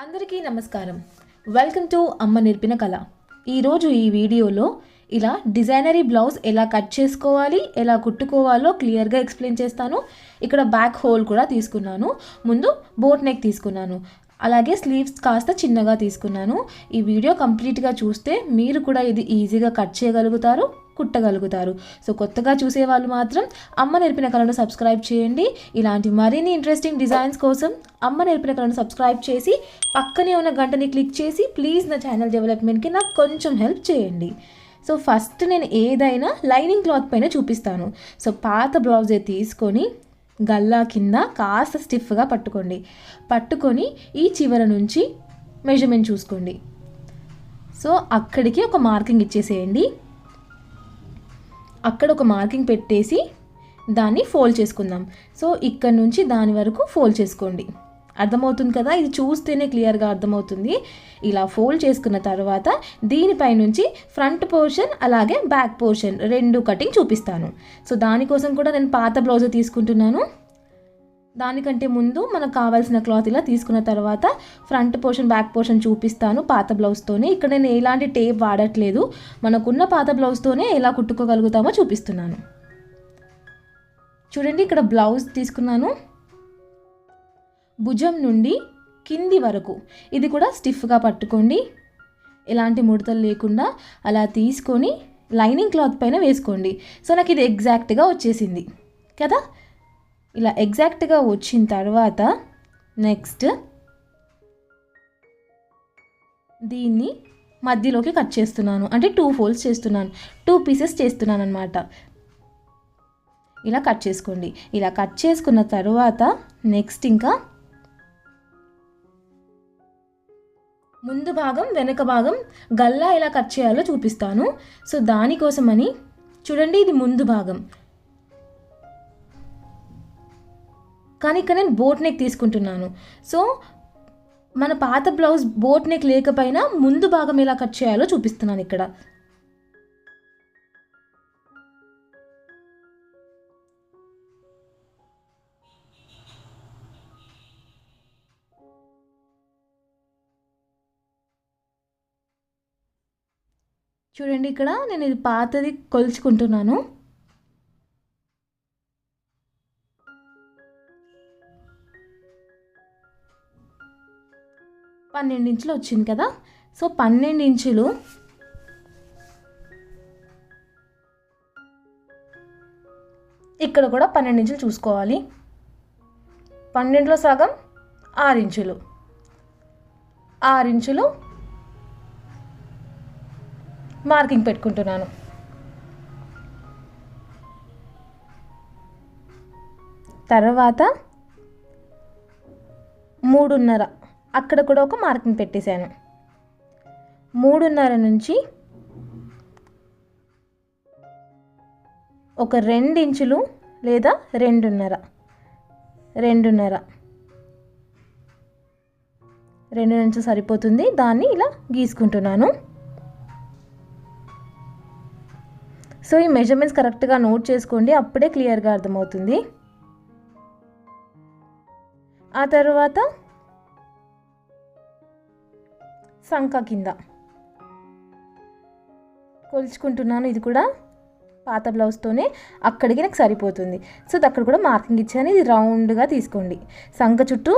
అందరికీ నమస్కారం. Welcome to అమ్మ నేర్పిన కళ. ఈరోజు ఈ వీడియోలో ఇలా డిజైనరీ బ్లౌజ్ ఎలా కట్ చేసుకోవాలి, ఎలా కుట్టుకోవాలో క్లియర్గా ఎక్స్ప్లెయిన్ చేస్తాను. ఇక్కడ బ్యాక్ హోల్ కూడా తీసుకున్నాను, ముందు బోట్ నెక్ తీసుకున్నాను, అలాగే స్లీవ్స్ కాస్త చిన్నగా తీసుకున్నాను. ఈ వీడియో కంప్లీట్గా చూస్తే మీరు కూడా ఇది ఈజీగా కట్ చేయగలుగుతారు, కుట్టగలుగుతారు. సో కొత్తగా చూసేవాళ్ళు మాత్రం అమ్మ నేర్పిన కళను సబ్స్క్రైబ్ చేయండి. ఇలాంటి మరిన్ని ఇంట్రెస్టింగ్ డిజైన్స్ కోసం అమ్మ నేర్పిన కళను సబ్స్క్రైబ్ చేసి పక్కనే ఉన్న గంటని క్లిక్ చేసి ప్లీజ్ నా ఛానల్ డెవలప్మెంట్కి నాకు కొంచెం హెల్ప్ చేయండి. సో ఫస్ట్ నేను ఏదైనా లైనింగ్ క్లాత్ పైన చూపిస్తాను. సో పాత బ్లౌజే తీసుకొని గల్లా కింద కాస్త స్టిఫ్గా పట్టుకొని ఈ చివర నుంచి మెజర్మెంట్ చూసుకోండి. సో అక్కడికి ఒక మార్కింగ్ ఇచ్చేసేయండి. అక్కడ ఒక మార్కింగ్ పెట్టేసి దాన్ని ఫోల్డ్ చేసుకుందాం. సో ఇక్కడ నుంచి దాని వరకు ఫోల్డ్ చేసుకోండి. అర్థమవుతుంది కదా, ఇది చూస్తేనే క్లియర్గా అర్థమవుతుంది. ఇలా ఫోల్డ్ చేసుకున్న తర్వాత దీనిపై నుంచి ఫ్రంట్ పోర్షన్ అలాగే బ్యాక్ పోర్షన్ రెండు కటింగ్ చూపిస్తాను. సో దానికోసం కూడా నేను పాత బ్లౌజ్ తీసుకుంటున్నాను. దానికంటే ముందు మనకు కావాల్సిన క్లాత్ ఇలా తీసుకున్న తర్వాత ఫ్రంట్ పోర్షన్ బ్యాక్ పోర్షన్ చూపిస్తాను పాత బ్లౌజ్తోనే. ఇక్కడ నేను ఎలాంటి టేప్ వాడట్లేదు, మనకున్న పాత బ్లౌజ్తోనే ఎలా కుట్టుకోగలుగుతామో చూపిస్తున్నాను. చూడండి, ఇక్కడ బ్లౌజ్ తీసుకున్నాను, భుజం నుండి కింది వరకు ఇది కూడా స్టిఫ్గా పట్టుకోండి, ఎలాంటి ముడతలు లేకుండా అలా తీసుకొని లైనింగ్ క్లాత్ పైన వేసుకోండి. సో నాకు ఇది ఎగ్జాక్ట్గా వచ్చేసింది కదా. ఇలా ఎగ్జాక్ట్గా వచ్చిన తర్వాత నెక్స్ట్ దీన్ని మధ్యలోకి కట్ చేస్తున్నాను, అంటే 2 ఫోల్డ్స్ చేస్తున్నాను, 2 పీసెస్ చేస్తున్నాను అనమాట. ఇలా కట్ చేసుకోండి. ఇలా కట్ చేసుకున్న తర్వాత నెక్స్ట్ ఇంకా ముందు భాగం వెనక భాగం గల్లా ఎలా కట్ చేయాలో చూపిస్తాను. సో దానికోసమని చూడండి, ఇది ముందు భాగం, కానీ ఇక్కడ నేను బోట్ నెక్ తీసుకుంటున్నాను. సో మన పాత బ్లౌజ్ బోట్ నెక్ లేకపోయినా ముందు భాగం ఎలా కట్ చేయాలో చూపిస్తున్నాను ఇక్కడ. చూడండి, ఇక్కడ నేను ఇది పాతది కొలుచుకుంటున్నాను. పన్నెండు ఇంచులు వచ్చింది కదా. సో 12 ఇంచులు ఇక్కడ కూడా 12 ఇంచులు చూసుకోవాలి. 12లో సగం 6 ఇంచులు, 6 ఇంచులు మార్కింగ్ పెట్టుకుంటున్నాను. తర్వాత 3.5 అక్కడ కూడా ఒక మార్కింగ్ పెట్టేశాను. 3.5 నుంచి ఒక 2 ఇంచులు లేదా 2.5 నుంచి సరిపోతుంది. దాన్ని ఇలా గీసుకుంటున్నాను. సో ఈ మెజర్మెంట్స్ కరెక్ట్గా నోట్ చేసుకోండి, అప్పుడే క్లియర్గా అర్థమవుతుంది. ఆ తర్వాత సంక కింద కొలుచుకుంటున్నాను. ఇది కూడా పాత బ్లౌజ్తోనే, అక్కడికి నాకు సరిపోతుంది. సో అక్కడ కూడా మార్కింగ్ ఇచ్చాను. ఇది రౌండ్గా తీసుకోండి. సంక చుట్టూ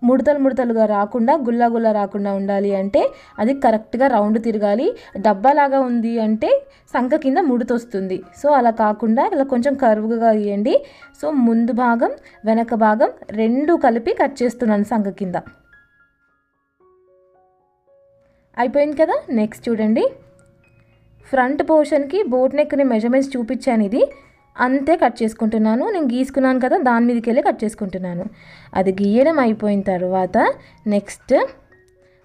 ముడతలుగా రాకుండా, గుల్లా రాకుండా ఉండాలి అంటే అది కరెక్ట్గా రౌండ్ తిరగాలి. డబ్బాలాగా ఉంది అంటే సంక కింద ముడతొస్తుంది. సో అలా కాకుండా ఇలా కొంచెం కర్వ్గా గీయండి. సో ముందు భాగం వెనక భాగం రెండు కలిపి కట్ చేస్తున్నాను సంక కింద. అయిపోయింది కదా. నెక్స్ట్ చూడండి, ఫ్రంట్ పోర్షన్కి బోట్ నెక్ని మెజర్మెంట్స్ చూపించాను, ఇది అంతే కట్ చేసుకుంటున్నాను. నేను గీసుకున్నాను కదా, దాని మీదకి వెళ్ళి కట్ చేసుకుంటున్నాను. అది గీయడం అయిపోయిన తర్వాత నెక్స్ట్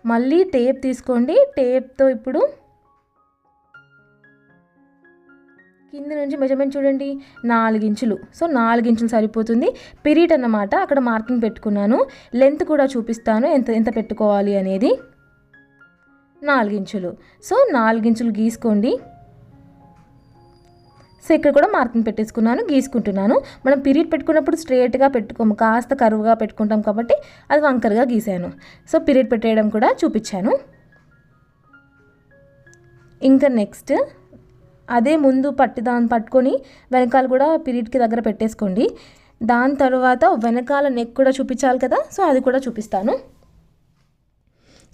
మళ్ళీ టేప్ తీసుకోండి. టేప్తో ఇప్పుడు కింద నుంచి మెజర్మెంట్ చూడండి, 4 ఇంచులు. సో 4 ఇంచులు సరిపోతుంది. పిరీట్ అన్నమాట, అక్కడ మార్కింగ్ పెట్టుకున్నాను. లెంత్ కూడా చూపిస్తాను ఎంత పెట్టుకోవాలి అనేది. 4 ఇంచులు. సో 4 ఇంచులు గీసుకోండి. సో ఇక్కడ కూడా మార్కింగ్ పెట్టేసుకున్నాను, గీసుకుంటున్నాను. మనం పీరియడ్ పెట్టుకున్నప్పుడు స్ట్రేట్గా పెట్టుకోము, కాస్త కరువుగా పెట్టుకుంటాం కాబట్టి అది వంకరగా గీసాను. సో పీరియడ్ పెట్టేయడం కూడా చూపించాను. ఇంకా నెక్స్ట్ అదే ముందు పట్టుకొని వెనకాల కూడా పీరియడ్కి దగ్గర పెట్టేసుకోండి. దాని తర్వాత వెనకాల నెక్ కూడా చూపించాలి కదా, సో అది కూడా చూపిస్తాను.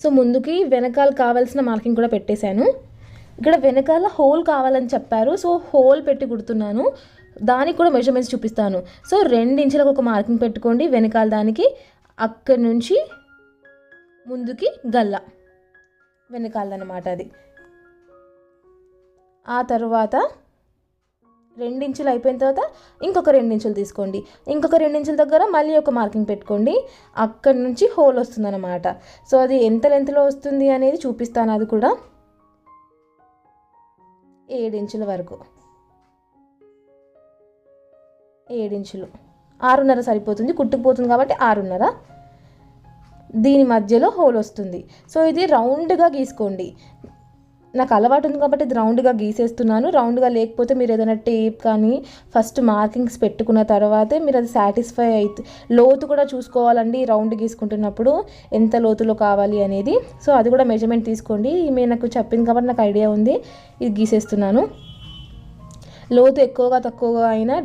సో ముందుకి వెనకాల కావాల్సిన మార్కింగ్ కూడా పెట్టేశాను. ఇక్కడ వెనకాల హోల్ కావాలని చెప్పారు, సో హోల్ పెట్టి కుడుతున్నాను. దానికి కూడా మెజర్మెంట్స్ చూపిస్తాను. సో 2 ఇంచులకు ఒక మార్కింగ్ పెట్టుకోండి వెనకాల దానికి. అక్కడి నుంచి ముందుకి గల్ల వెనకాలదన్నమాట అది. ఆ తర్వాత 2 ఇంచులు అయిపోయిన తర్వాత ఇంకొక 2 ఇంచులు తీసుకోండి. ఇంకొక 2 ఇంచుల దగ్గర మళ్ళీ ఒక మార్కింగ్ పెట్టుకోండి. అక్కడి నుంచి హోల్ వస్తుందన్నమాట. సో అది ఎంత లెంత్లో వస్తుంది అనేది చూపిస్తాను. అది కూడా 7 ఇంచుల వరకు, 7 ఇంచులు, 6.5 సరిపోతుంది, కుట్టుకుపోతుంది కాబట్టి 6.5. దీని మధ్యలో హోల్ వస్తుంది. సో ఇది రౌండ్గా గీసుకోండి. నాకు అలవాటు ఉంది కాబట్టి ఇది రౌండ్గా గీసేస్తున్నాను. రౌండ్గా లేకపోతే మీరు ఏదైనా టేప్ కానీ ఫస్ట్ మార్కింగ్స్ పెట్టుకున్న తర్వాతే మీరు అది సాటిస్ఫై అయితే, లోతు కూడా చూసుకోవాలండి రౌండ్ గీసుకుంటున్నప్పుడు ఎంత లోతులో కావాలి అనేది. సో అది కూడా మెజర్మెంట్ తీసుకోండి. ఈమె నాకు చెప్పింది కాబట్టి నాకు ఐడియా ఉంది, ఇది గీసేస్తున్నాను. లోతు ఎక్కువగా తక్కువగా అయినా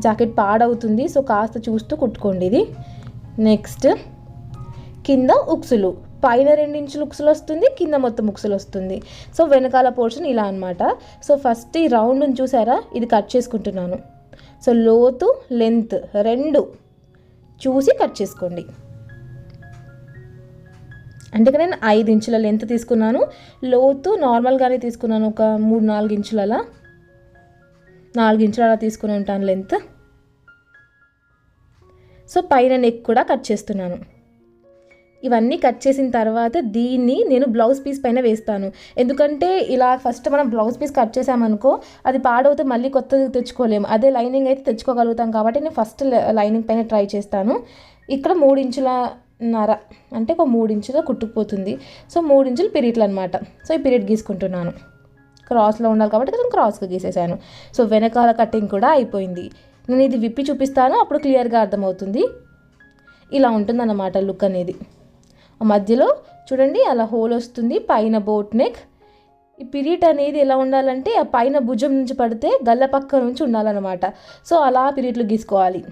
జాకెట్ పాడవుతుంది, సో కాస్త చూస్తూ కుట్టుకోండి ఇది. నెక్స్ట్ కింద ఉక్సులు, పైన 2 ఇంచులు ఉక్సులు వస్తుంది, కింద మొత్తం ఉక్సులు వస్తుంది. సో వెనకాల పోర్షన్ ఇలా అనమాట. సో ఫస్ట్ ఈ రౌండ్ని చూసారా, ఇది కట్ చేసుకుంటున్నాను. సో లోతు లెంత్ 2 చూసి కట్ చేసుకోండి. అంటే ఇక్కడ నేను 5 ఇంచుల లెంత్ తీసుకున్నాను, లోతు నార్మల్గానే తీసుకున్నాను, ఒక 3-4 ఇంచులు అలా, 4 ఇంచులు అలా తీసుకుని ఉంటాను లెంత్. సో పైన నెక్ కూడా కట్ చేస్తున్నాను. ఇవన్నీ కట్ చేసిన తర్వాత దీన్ని నేను బ్లౌజ్ పీస్ పైన వేస్తాను. ఎందుకంటే ఇలా ఫస్ట్ మనం బ్లౌజ్ పీస్ కట్ చేసామనుకో అది పాడవుతే మళ్ళీ కొత్తది తెచ్చుకోలేము. అదే లైనింగ్ అయితే తెచ్చుకోగలుగుతాం కాబట్టి నేను ఫస్ట్ లైనింగ్ పైన ట్రై చేస్తాను. ఇక్కడ 3 ఇంచులన్నర అంటే ఒక 3 ఇంచుగా కుట్టుకుపోతుంది. సో 3 ఇంచులు పీరియడ్లు అనమాట. సో ఈ పీరియడ్ గీసుకుంటున్నాను. క్రాస్లో ఉండాలి కాబట్టి నేను క్రాస్గా గీసేసాను. సో వెనకాల కటింగ్ కూడా అయిపోయింది. నేను ఇది విప్పి చూపిస్తాను, అప్పుడు క్లియర్గా అర్థమవుతుంది. ఇలా ఉంటుందన్నమాట లుక్ అనేది. మధ్యలో చూడండి అలా హోల్ వస్తుంది, పైన బోట్ నెక్. ఈ పీరియడ్ అనేది ఎలా ఉండాలంటే ఆ పైన భుజం నుంచి పడితే గల్ల పక్క నుంచి ఉండాలన్నమాట. సో అలా పీరియడ్లు గీసుకోవాలి.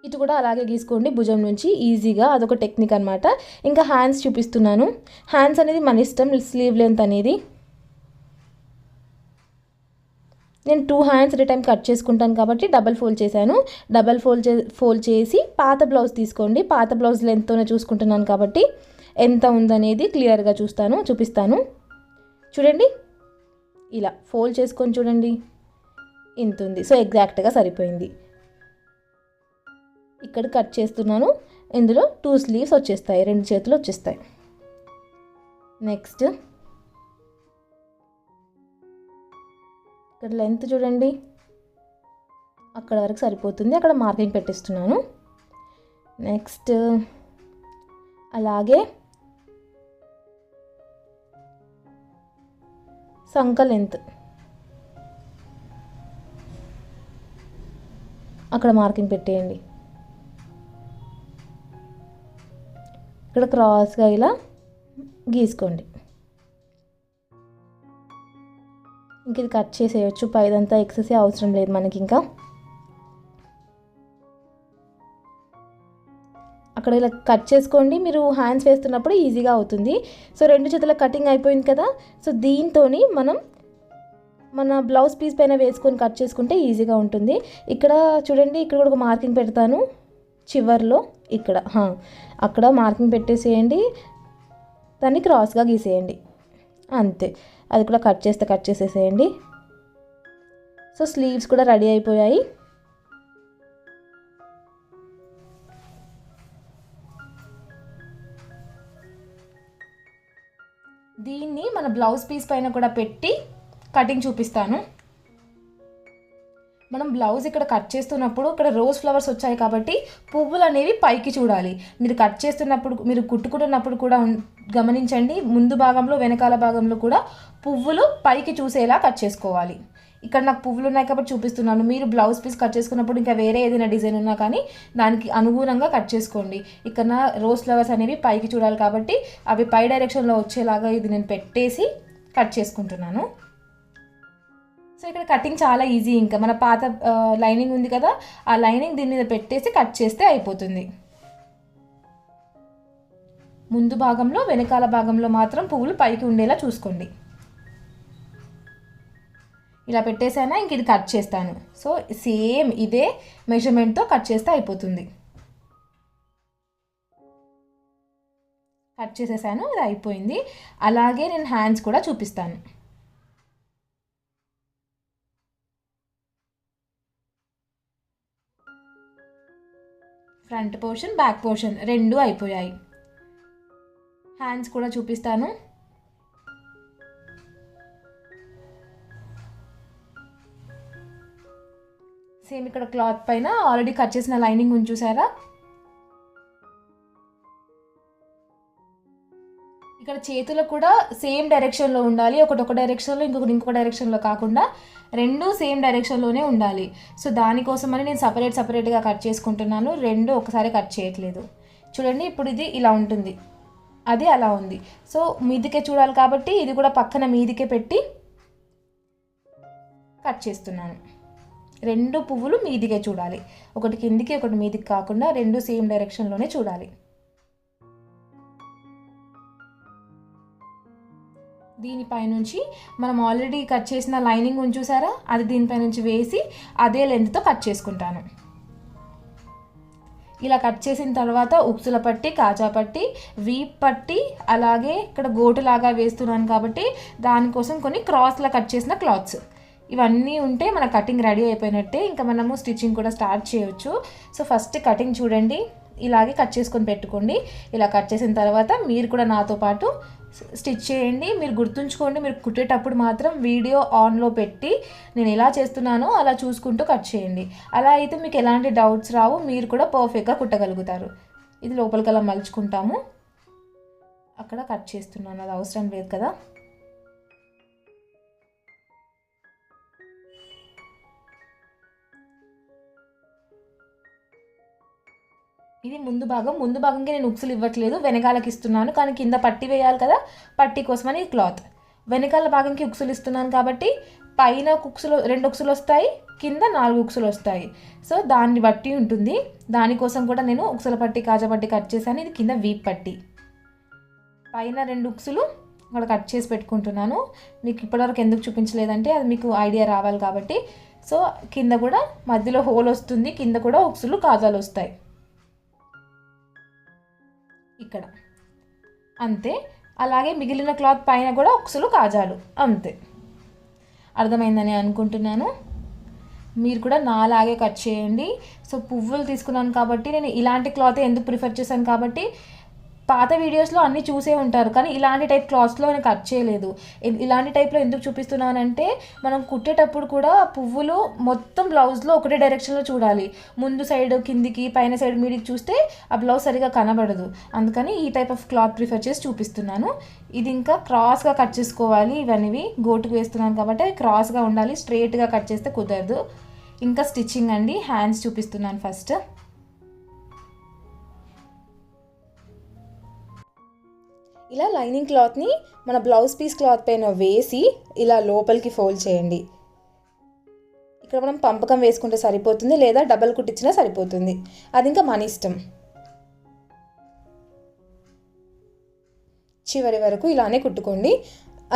ఇటు కూడా అలాగే గీసుకోండి భుజం నుంచి ఈజీగా, అదొక టెక్నిక్ అనమాట. ఇంకా హ్యాండ్స్ చూపిస్తున్నాను. హ్యాండ్స్ అనేది మన ఇష్టం, స్లీవ్ లెంత్ అనేది. నేను 2 హ్యాండ్స్ ఎట్ టైం కట్ చేసుకుంటాను కాబట్టి డబల్ ఫోల్డ్ చేశాను. డబల్ ఫోల్డ్ చేసి పాత బ్లౌజ్ తీసుకోండి. పాత బ్లౌజ్ లెంత్తోనే చూసుకుంటున్నాను కాబట్టి ఎంత ఉందనేది క్లియర్గా చూపిస్తాను. చూడండి ఇలా ఫోల్డ్ చేసుకొని చూడండి, ఇంత ఉంది. సో ఎగ్జాక్ట్గా సరిపోయింది. ఇక్కడ కట్ చేస్తున్నాను. ఇందులో 2 స్లీవ్స్ వచ్చేస్తాయి, 2 చేతులు వచ్చేస్తాయి. నెక్స్ట్ ఇక్కడ లెంత్ చూడండి, అక్కడ వరకు సరిపోతుంది, అక్కడ మార్కింగ్ పెట్టేస్తున్నాను. నెక్స్ట్ అలాగే సంక లెంత్ అక్కడ మార్కింగ్ పెట్టేయండి. ఇక్కడ క్రాస్గా ఇలా గీసుకోండి. ఇంక ఇది కట్ చేసేయచ్చు, పైదంతా ఎక్సెస్ అవసరం లేదు మనకి. ఇంకా అక్కడ ఇలా కట్ చేసుకోండి. మీరు హ్యాండ్స్ వేస్తున్నప్పుడు ఈజీగా అవుతుంది. సో 2 చేతుల కటింగ్ అయిపోయింది కదా. సో దీంతో మనం మన బ్లౌజ్ పీస్ పైన వేసుకొని కట్ చేసుకుంటే ఈజీగా ఉంటుంది. ఇక్కడ చూడండి, ఇక్కడ కూడా ఒక మార్కింగ్ పెడతాను చివర్లో. ఇక్కడ అక్కడ మార్కింగ్ పెట్టేసేయండి, దాన్ని క్రాస్గా గీసేయండి, అంతే. అది కూడా కట్ చేసేసేయండి. సో స్లీవ్స్ కూడా రెడీ అయిపోయాయి. దీన్ని మన బ్లౌజ్ పీస్ పైన కూడా పెట్టి కటింగ్ చూపిస్తాను. మనం బ్లౌజ్ ఇక్కడ కట్ చేస్తున్నప్పుడు ఇక్కడ రోజ్ ఫ్లవర్స్ వచ్చాయి కాబట్టి పువ్వులు అనేవి పైకి చూడాలి. మీరు కట్ చేస్తున్నప్పుడు, మీరు కుట్టుకుంటున్నప్పుడు కూడా గమనించండి, ముందు భాగంలో వెనకాల భాగంలో కూడా పువ్వులు పైకి చూసేలా కట్ చేసుకోవాలి. ఇక్కడ నాకు పువ్వులు ఉన్నాయి కాబట్టి చూపిస్తున్నాను. మీరు బ్లౌజ్ పీస్ కట్ చేసుకున్నప్పుడు ఇంకా వేరే ఏదైనా డిజైన్ ఉన్నా కానీ దానికి అనుగుణంగా కట్ చేసుకోండి. ఇక్కడ రోజ్ ఫ్లవర్స్ అనేవి పైకి చూడాలి కాబట్టి అవి పై డైరెక్షన్లో వచ్చేలాగా ఇది నేను పెట్టేసి కట్ చేసుకుంటున్నాను. సో ఇక్కడ కటింగ్ చాలా ఈజీ. ఇంకా మన పాత లైనింగ్ ఉంది కదా, ఆ లైనింగ్ దీని మీద పెట్టేసి కట్ చేస్తే అయిపోతుంది. ముందు భాగంలో వెనకాల భాగంలో మాత్రం పువ్వులు పైకి ఉండేలా చూసుకోండి. ఇలా పెట్టేసానా, ఇంక ఇది కట్ చేస్తాను. సో సేమ్ ఇదే మెజర్మెంట్తో కట్ చేస్తే అయిపోతుంది. కట్ చేసేసాను, ఇది అయిపోయింది. అలాగే నేను హ్యాండ్స్ కూడా చూపిస్తాను. ఫ్రంట్ పోర్షన్, బ్యాక్ పోర్షన్ రెండు అయిపోయాయి. హ్యాండ్స్ కూడా చూపిస్తాను. సేమ్ ఇక్కడ క్లాత్ పైన ఆల్రెడీ కట్ చేసిన లైనింగ్ ఉంచూసారా. ఇక్కడ చేతులు కూడా సేమ్ డైరెక్షన్లో ఉండాలి. ఒకటి ఒక డైరెక్షన్లో, ఇంకొకటి ఇంకొక డైరెక్షన్లో కాకుండా రెండు సేమ్ డైరెక్షన్లోనే ఉండాలి. సో దానికోసమని నేను సపరేట్గా కట్ చేసుకుంటున్నాను. రెండు ఒకసారి కట్ చేయట్లేదు. చూడండి, ఇప్పుడు ఇది ఇలా ఉంటుంది, అది అలా ఉంది. సో మీదికే చూడాలి కాబట్టి ఇది కూడా పక్కన మీదికే పెట్టి కట్ చేస్తున్నాను. రెండు పువ్వులు మీదికే చూడాలి, ఒకటి కిందికి ఒకటి మీదికి కాకుండా రెండు సేమ్ డైరెక్షన్లోనే చూడాలి. దీనిపై నుంచి మనం ఆల్రెడీ కట్ చేసిన లైనింగ్ ఉంచూసారా, అది దీనిపై నుంచి వేసి అదే లెంత్తో కట్ చేసుకుంటాను. ఇలా కట్ చేసిన తర్వాత ఉక్సుల పట్టి, కాజా పట్టి, వీప్ పట్టి, అలాగే ఇక్కడ గోటులాగా వేస్తున్నాను కాబట్టి దానికోసం కొన్ని క్రాస్లా కట్ చేసిన క్లాత్స్ ఇవన్నీ ఉంటే మన కటింగ్ రెడీ అయిపోయినట్టే. ఇంకా మనము స్టిచ్చింగ్ కూడా స్టార్ట్ చేయొచ్చు. సో ఫస్ట్ కటింగ్ చూడండి, ఇలాగే కట్ చేసుకొని పెట్టుకోండి. ఇలా కట్ చేసిన తర్వాత మీరు కూడా నాతో పాటు స్టిచ్ చేయండి. మీరు గుర్తుంచుకోండి, మీరు కుట్టేటప్పుడు మాత్రం వీడియో ఆన్లో పెట్టి నేను ఎలా చేస్తున్నానో అలా చూసుకుంటూ కట్ చేయండి. అలా అయితే మీకు ఎలాంటి డౌట్స్ రావు, మీరు కూడా పర్ఫెక్ట్గా కుట్టగలుగుతారు. ఇది లోపలికి అలా మలుచుకుంటాము. అక్కడ కట్ చేస్తున్నాను, అది అవసరం లేదు కదా. ఇది ముందు భాగంకి నేను ఉక్సులు ఇవ్వట్లేదు, వెనకాలకి ఇస్తున్నాను. కానీ కింద పట్టి వేయాలి కదా, పట్టి కోసమని క్లాత్. వెనకాల భాగంకి ఉక్సులు ఇస్తున్నాను కాబట్టి పైన రెండు ఉక్సులు వస్తాయి, కింద 4 ఉక్సులు వస్తాయి. సో దాన్ని బట్టి ఉంటుంది. దానికోసం కూడా నేను ఉక్సుల పట్టి, కాజా పట్టి కట్ చేశాను. ఇది కింద వీప్ పట్టి. పైన 2 ఉక్సులు అక్కడ కట్ చేసి పెట్టుకుంటున్నాను. మీకు ఇప్పటివరకు ఎందుకు చూపించలేదంటే అది మీకు ఐడియా రావాలి కాబట్టి. సో కింద కూడా మధ్యలో హోల్ వస్తుంది, కింద కూడా ఉక్సులు, కాజాలు వస్తాయి ఇక్కడ. అంతే. అలాగే మిగిలిన క్లాత్ పైన కూడా ఉక్సులు, కాజాలు అంతే. అర్థమైందని అనుకుంటున్నాను. మీరు కూడా నాలాగే కట్ చేయండి. సో పువ్వులు తీసుకున్నాను కాబట్టి నేను ఇలాంటి క్లాత్ ఎందుకు ప్రిఫర్ చేశాను కాబట్టి పాత వీడియోస్లో అన్నీ చూసే ఉంటారు, కానీ ఇలాంటి టైప్ క్లాత్స్లో నేను కట్ చేయలేదు. ఇలాంటి టైప్లో ఎందుకు చూపిస్తున్నానంటే మనం కుట్టేటప్పుడు కూడా పువ్వులు మొత్తం బ్లౌజ్లో ఒకటే డైరెక్షన్లో చూడాలి. ముందు సైడ్ కిందికి, పైన సైడ్ మీడికి చూస్తే ఆ బ్లౌజ్ సరిగా కనబడదు. అందుకని ఈ టైప్ ఆఫ్ క్లాత్ ప్రిఫర్ చేసి చూపిస్తున్నాను. ఇది ఇంకా క్రాస్గా కట్ చేసుకోవాలి. ఇవన్నీ గోటుకు వేస్తున్నాను కాబట్టి అవి క్రాస్గా ఉండాలి, స్ట్రైట్గా కట్ చేస్తే కుదరదు. ఇంకా స్టిచ్చింగ్ అండి, హ్యాండ్స్ చూపిస్తున్నాను ఫస్ట్. ఇలా లైనింగ్ క్లాత్ని మన బ్లౌజ్ పీస్ క్లాత్ పైన వేసి ఇలా లోపలికి ఫోల్డ్ చేయండి. ఇక్కడ మనం పంపకం వేసుకుంటే సరిపోతుంది, లేదా డబల్ కుట్టించినా సరిపోతుంది. అది ఇంకా మన ఇష్టం. చివరి వరకు ఇలానే కుట్టుకోండి.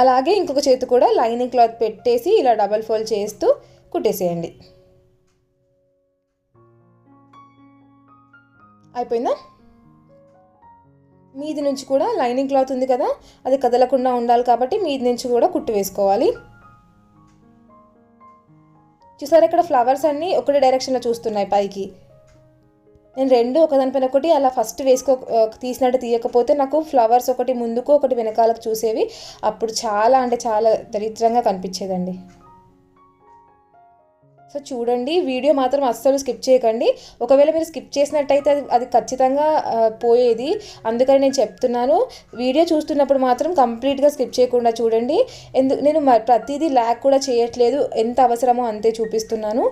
అలాగే ఇంకొక చేతి కూడా లైనింగ్ క్లాత్ పెట్టేసి ఇలా డబల్ ఫోల్డ్ చేస్తూ కుట్టేసేయండి. అయిపోయిందా? మీది నుంచి కూడా లైనింగ్ క్లాత్ ఉంది కదా, అది కదలకుండా ఉండాలి కాబట్టి మీది నుంచి కూడా కుట్టు వేసుకోవాలి. చూసారా, ఇక్కడ ఫ్లవర్స్ అన్నీ ఒకటి డైరెక్షన్లో చూస్తున్నాయి పైకి. నేను రెండు ఒకదానిపైన ఒకటి అలా ఫస్ట్ తీసినట్టు తీయకపోతే నాకు ఫ్లవర్స్ ఒకటి ముందుకు ఒకటి వెనకాలకు చూసేవి. అప్పుడు చాలా అంటే చాలా దరిద్రంగా కనిపించేదండి. సో చూడండి, వీడియో మాత్రం అస్సలు స్కిప్ చేయకండి. ఒకవేళ మీరు స్కిప్ చేసినట్టయితే అది ఖచ్చితంగా పోయేది. అందుకని నేను చెప్తున్నాను, వీడియో చూస్తున్నప్పుడు మాత్రం కంప్లీట్గా స్కిప్ చేయకుండా చూడండి. నేను ప్రతిదీ ల్యాగ్ కూడా చేయట్లేదు, ఎంత అవసరమో అంతే చూపిస్తున్నాను.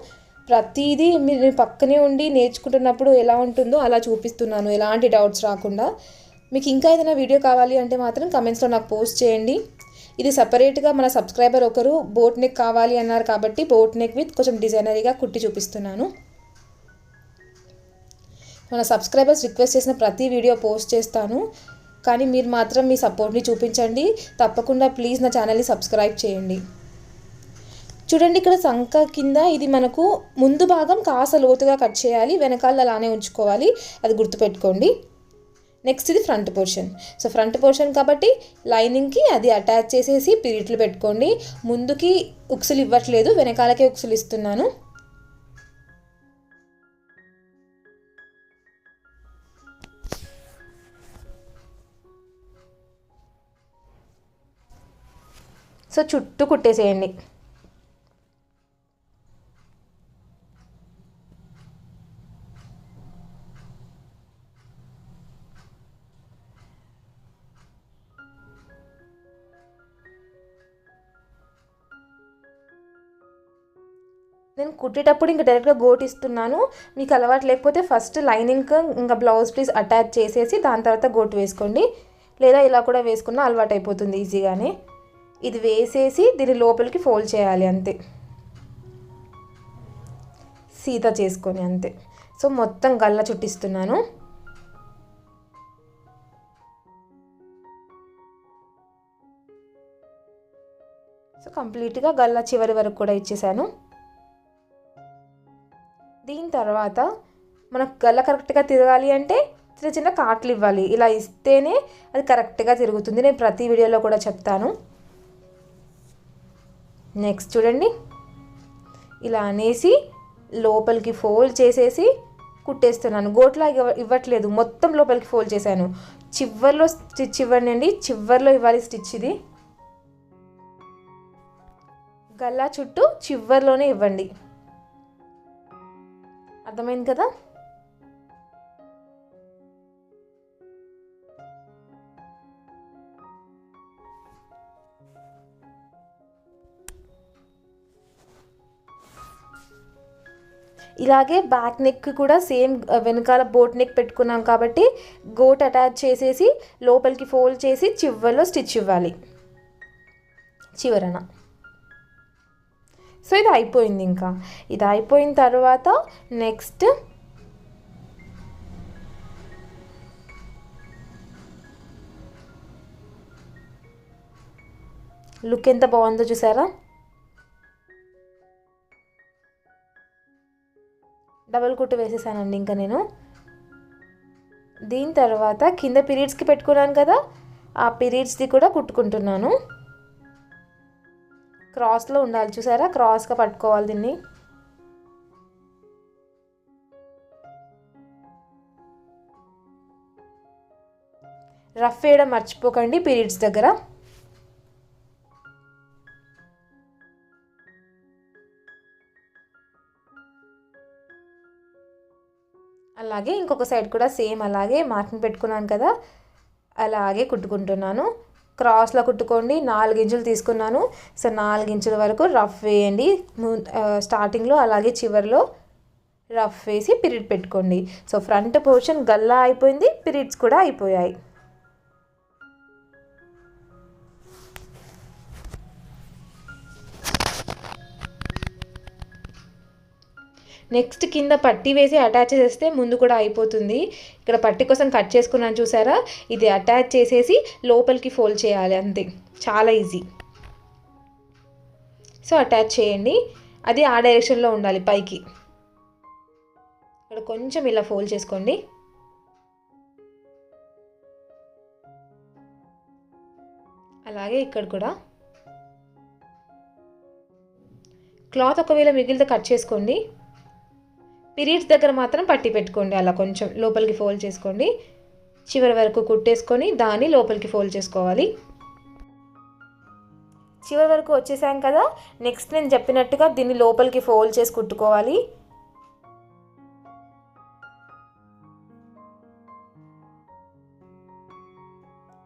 ప్రతిదీ మీరు పక్కనే ఉండి నేర్చుకుంటున్నప్పుడు ఎలా ఉంటుందో అలా చూపిస్తున్నాను, ఎలాంటి డౌట్స్ రాకుండా. మీకు ఇంకా ఏదైనా వీడియో కావాలి అంటే మాత్రం కమెంట్స్లో నాకు పోస్ట్ చేయండి. ఇది సపరేట్గా మన సబ్స్క్రైబర్ ఒకరు బోట్ నెక్ కావాలి అన్నారు కాబట్టి బోట్ నెక్ విత్ కొంచెం డిజైనరీగా కుట్టి చూపిస్తున్నాను. మన సబ్స్క్రైబర్స్ రిక్వెస్ట్ చేసిన ప్రతి వీడియో పోస్ట్ చేస్తాను, కానీ మీరు మాత్రం మీ సపోర్ట్ని చూపించండి. తప్పకుండా ప్లీజ్ నా ఛానల్ని సబ్స్క్రైబ్ చేయండి. చూడండి, ఇక్కడ సంక కింద ఇది మనకు ముందు భాగం కాస్త లోతుగా కట్ చేయాలి, వెనకాల అలానే ఉంచుకోవాలి, అది గుర్తుపెట్టుకోండి. నెక్స్ట్ ఇది front portion. So front portion కాబట్టి లైనింగ్కి అది అటాచ్ చేసేసి పిరిట్లు పెట్టుకోండి. ముందుకి ఉక్సులు ఇవ్వట్లేదు, వెనకాలకే ఉక్సులు ఇస్తున్నాను. సో చుట్టూ కుట్టేసేయండి. నేను కుట్టేటప్పుడు ఇంకా డైరెక్ట్గా గోట్ ఇస్తున్నాను. మీకు అలవాటు లేకపోతే ఫస్ట్ లైనింగ్ ఇంకా బ్లౌజ్ పీస్ అటాచ్ చేసేసి దాని తర్వాత గోట్ వేసుకోండి, లేదా ఇలా కూడా వేసుకున్నా అలవాటు అయిపోతుంది ఈజీగానే. ఇది వేసేసి దీని లోపలికి ఫోల్డ్ చేయాలి అంతే, సీత చేసుకొని అంతే. సో మొత్తం గల్ల చుట్టిస్తున్నాను. సో కంప్లీట్గా గల్ల చివరి వరకు కూడా ఇచ్చేసాను. దీని తర్వాత మనకు గల్ల కరెక్ట్గా తిరగాలి అంటే చిన్న చిన్న కాట్లు ఇవ్వాలి, ఇలా ఇస్తేనే అది కరెక్ట్గా తిరుగుతుంది. నేను ప్రతి వీడియోలో కూడా చెప్తాను. నెక్స్ట్ చూడండి, ఇలా అనేసి లోపలికి ఫోల్డ్ చేసేసి కుట్టేస్తున్నాను. గోట్లా ఇవ్వట్లేదు, మొత్తం లోపలికి ఫోల్డ్ చేశాను. చివర్లో స్టిచ్ ఇవ్వండి, చివర్లో ఇవ్వాలి స్టిచ్. ఇది గల్లా చుట్టూ చివర్లోనే ఇవ్వండి, అర్థమైంది కదా. ఇలాగే బ్యాక్ నెక్ కూడా సేమ్ వెనకాల బోట్ నెక్ పెట్టుకున్నాం కాబట్టి గోట్ అటాచ్ చేసేసి లోపలికి ఫోల్డ్ చేసి చివర్లో స్టిచ్ ఇవ్వాలి చివరన. సో ఇది అయిపోయింది. ఇంకా ఇది అయిపోయిన తర్వాత నెక్స్ట్ లుక్ ఎంత బాగుందో చూసారా. డబల్ కుట్టు వేసేసానండి ఇంకా నేను. దీని తర్వాత కింద పీరియడ్స్కి పెట్టుకున్నాను కదా, ఆ పీరియడ్స్ది కూడా కుట్టుకుంటున్నాను. క్రాస్లో ఉండాలి చూసారా, క్రాస్గా పట్టుకోవాలి దీన్ని. రఫ్ వేయడం మర్చిపోకండి పీరియడ్స్ దగ్గర. అలాగే ఇంకొక సైడ్ కూడా సేమ్ అలాగే మార్కింగ్ పెట్టుకున్నాను కదా, అలాగే కుట్టుకుంటున్నాను. క్రాస్లో కుట్టుకోండి. 4 ఇంచులు తీసుకున్నాను. సో 4 ఇంచుల వరకు రఫ్ వేయండి స్టార్టింగ్లో, అలాగే చివరిలో రఫ్ వేసి పిరిడ్ పెట్టుకోండి. సో ఫ్రంట్ పోర్షన్ గల్లా అయిపోయింది, పిరిడ్స్ కూడా అయిపోయాయి. నెక్స్ట్ కింద పట్టీ వేసి అటాచ్ చేస్తే ముందు కూడా అయిపోతుంది. ఇక్కడ పట్టీ కోసం కట్ చేసుకున్నాను చూసారా, ఇది అటాచ్ చేసేసి లోపలికి ఫోల్డ్ చేయాలి అంతే, చాలా ఈజీ. సో అటాచ్ చేయండి, అది ఆ డైరెక్షన్లో ఉండాలి పైకి. ఇక్కడ కొంచెం ఇలా ఫోల్డ్ చేసుకోండి. అలాగే ఇక్కడ కూడా క్లాత్ ఒకవేళ మిగిలితే కట్ చేసుకోండి. పీరియడ్స్ దగ్గర మాత్రం పట్టి పెట్టుకోండి, అలా కొంచెం లోపలికి ఫోల్డ్ చేసుకోండి. చివరి వరకు కుట్టేసుకొని దాన్ని లోపలికి ఫోల్డ్ చేసుకోవాలి. చివరి వరకు వచ్చేసాం కదా. నెక్స్ట్ నేను చెప్పినట్టుగా దీన్ని లోపలికి ఫోల్డ్ చేసి కుట్టుకోవాలి.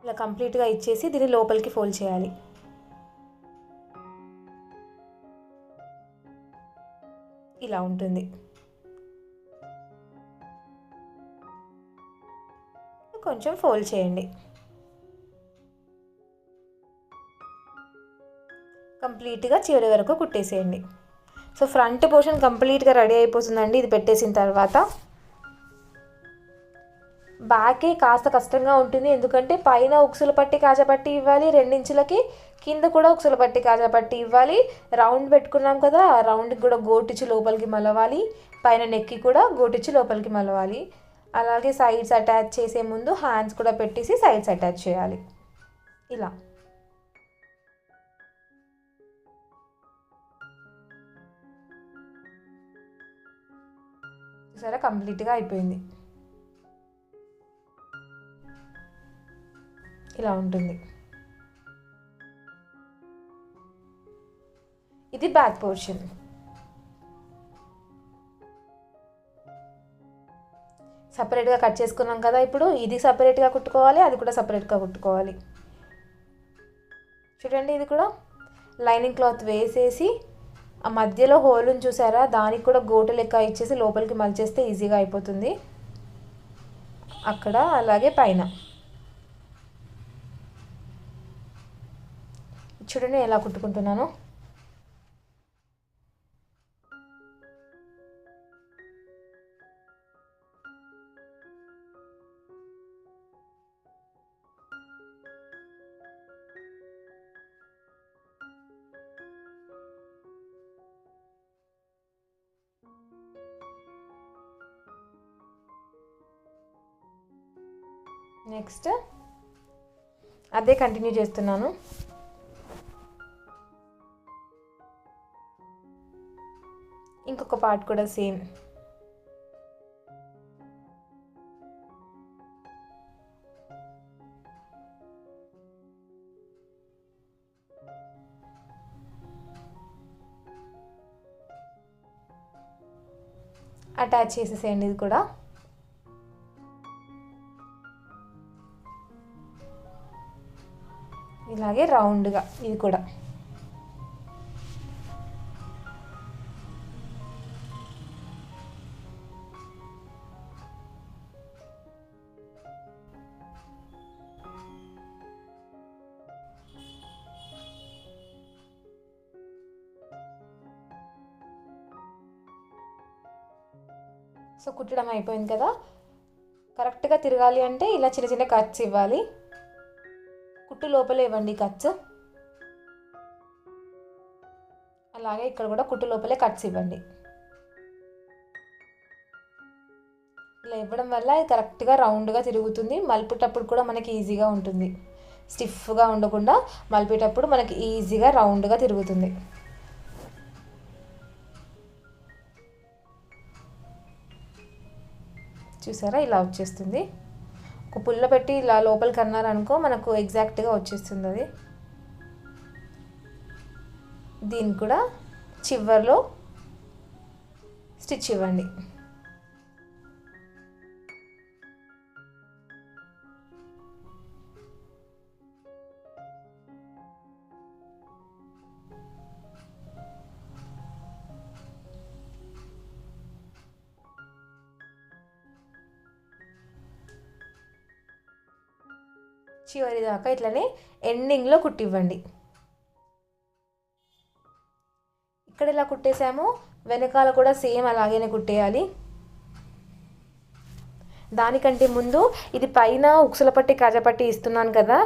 ఇలా కంప్లీట్గా ఇచ్చేసి దీన్ని లోపలికి ఫోల్డ్ చేయాలి. ఇలా ఉంటుంది. కొంచెం ఫోల్డ్ చేయండి. కంప్లీట్గా చివరి వరకు కుట్టేసేయండి. సో ఫ్రంట్ పోర్షన్ కంప్లీట్గా రెడీ అయిపోతుందండి ఇది పెట్టేసిన తర్వాత. బ్యాకే కాస్త కష్టంగా ఉంటుంది, ఎందుకంటే పైన ఉక్సుల పట్టి కాజాపట్టి ఇవ్వాలి 2 ఇంచులకి, కింద కూడా ఉక్సుల పట్టి కాజాపట్టి ఇవ్వాలి. రౌండ్ పెట్టుకున్నాం కదా, ఆ రౌండ్కి కూడా గోటిచ్చి లోపలికి మలవాలి, పైన నెక్కి కూడా గోటిచ్చి లోపలికి మలవాలి. అలాగే సైడ్స్ అటాచ్ చేసే ముందు హ్యాండ్స్ కూడా పెట్టేసి సైడ్స్ అటాచ్ చేయాలి. ఇలా సరే కంప్లీట్గా అయిపోయింది. ఇలా ఉంటుంది. ఇది బ్యాక్ పోర్షన్. సపరేట్గా కట్ చేసుకున్నాం కదా, ఇప్పుడు ఇది సపరేట్గా కుట్టుకోవాలి, అది కూడా సపరేట్గా కుట్టుకోవాలి. చూడండి, ఇది కూడా లైనింగ్ క్లాత్ వేసేసి ఆ మధ్యలో హోల్ని చూసారా, దానికి కూడా గోటు లెక్క ఇచ్చేసి లోపలికి మలిచేస్తే ఈజీగా అయిపోతుంది. అక్కడ అలాగే పైన చూడండి ఎలా కుట్టుకుంటున్నాను. నెక్స్ట్ అదే కంటిన్యూ చేస్తున్నాను. ఇంకొక పార్ట్ కూడా సేమ్. అటాచ్ చేసేసేయండి ఇది కూడా. ఇలాగే రౌండ్గా ఇది కూడా. సో కుట్టడం అయిపోయింది కదా. కరెక్ట్గా తిరగాలి అంటే ఇలా చిన్న చిన్న కట్స్ ఇవ్వాలి. కుట్టు లోపలే ఇవ్వండి కట్స్. అలాగే ఇక్కడ కూడా కుట్టు లోపలే కట్స్ ఇవ్వండి. ఇలా ఇవ్వడం వల్ల ఇది కరెక్ట్గా రౌండ్గా తిరుగుతుంది. మలిపేటప్పుడు కూడా మనకి ఈజీగా ఉంటుంది. స్టిఫ్గా ఉండకుండా మలిపేటప్పుడు మనకి ఈజీగా రౌండ్గా తిరుగుతుంది. చూసారా ఇలా వచ్చేస్తుంది. ఒక పుల్ల పెట్టి ఇలా లోపలికి అన్నారనుకో మనకు ఎగ్జాక్ట్గా వచ్చేస్తుంది అది. దీన్ని కూడా చివర్లో స్టిచ్ ఇవ్వండి. చివరి దాకా ఇట్లనే ఎండింగ్లో కుట్టివ్వండి. ఇక్కడ ఇలా కుట్టేసాము, వెనకాల కూడా సేమ్ అలాగనే కుట్టేయాలి. దానికంటే ముందు ఇది పైన ఉక్సుల పట్టి కాజాపట్టి ఇస్తున్నాను కదా,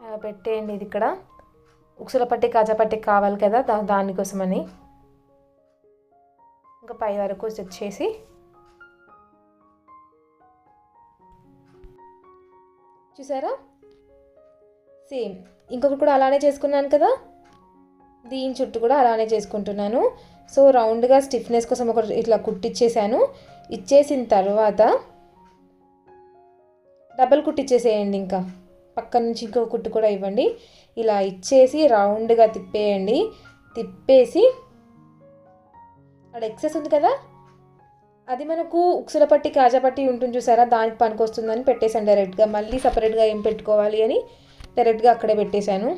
అలా పెట్టేయండి. ఇది ఇక్కడ ఉక్సుల పట్టి కాజాపట్టి కావాలి కదా, దానికోసమని ఇంకా పై వరకు స్టిచ్ చేసి చూసారా, సేమ్ ఇంకొకటి కూడా అలానే చేసుకున్నాను కదా, దీని చుట్టూ కూడా అలానే చేసుకుంటున్నాను. సో రౌండ్గా స్టిఫ్నెస్ కోసం ఒక ఇట్లా కుట్టిచ్చేసాను. ఇచ్చేసిన తర్వాత డబల్ కుట్టిచ్చేసేయండి. ఇంకా పక్క నుంచి ఇంకో కుట్టు కూడా ఇవ్వండి. ఇలా ఇచ్చేసి రౌండ్గా తిప్పేయండి. తిప్పేసి అక్కడ ఎక్సెస్ ఉంది కదా, అది మనకు ఉక్సుల పట్టి కాజా పట్టి ఉంటుంది చూసారా, దానికి పనికి వస్తుందని పెట్టేశాను డైరెక్ట్గా. మళ్ళీ సపరేట్గా ఏం పెట్టుకోవాలి అని డైరెక్ట్గా అక్కడే పెట్టేశాను.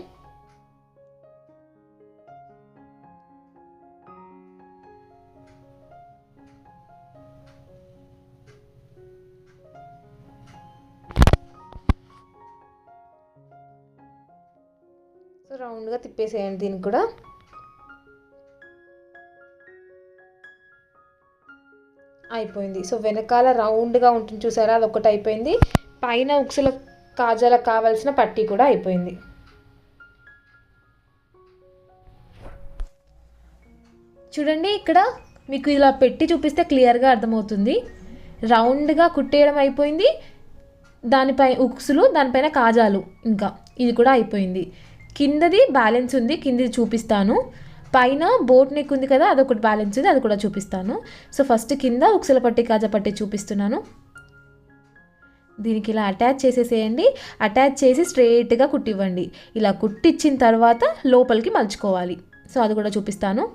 సో రౌండ్గా తిప్పేసేయండి దీనికి కూడా. అయిపోయింది. సో వెనకాల రౌండ్గా ఉంటుంది చూసారా, అదొకటి అయిపోయింది. పైన ఉక్సుల కాజాలకు కావాల్సిన పట్టీ కూడా అయిపోయింది. చూడండి, ఇక్కడ మీకు ఇలా పెట్టి చూపిస్తే క్లియర్గా అర్థమవుతుంది. రౌండ్గా కుట్టేయడం అయిపోయింది, దానిపై ఉక్సులు, దానిపైన కాజాలు, ఇంకా ఇది కూడా అయిపోయింది. కిందది బ్యాలెన్స్ ఉంది, కిందది చూపిస్తాను. పైన బోట్ నెక్ ఉంది కదా, అదొకటి బ్యాలెన్స్ ఉంది, అది కూడా చూపిస్తాను. సో ఫస్ట్ కింద ఉక్సుల పట్టి కాజా పట్టి చూపిస్తున్నాను. దీనికి ఇలా అటాచ్ చేసేసేయండి. అటాచ్ చేసి స్ట్రైట్గా కుట్టివ్వండి. ఇలా కుట్టిచ్చిన తర్వాత లోపలికి మలుచుకోవాలి. సో అది కూడా చూపిస్తాను.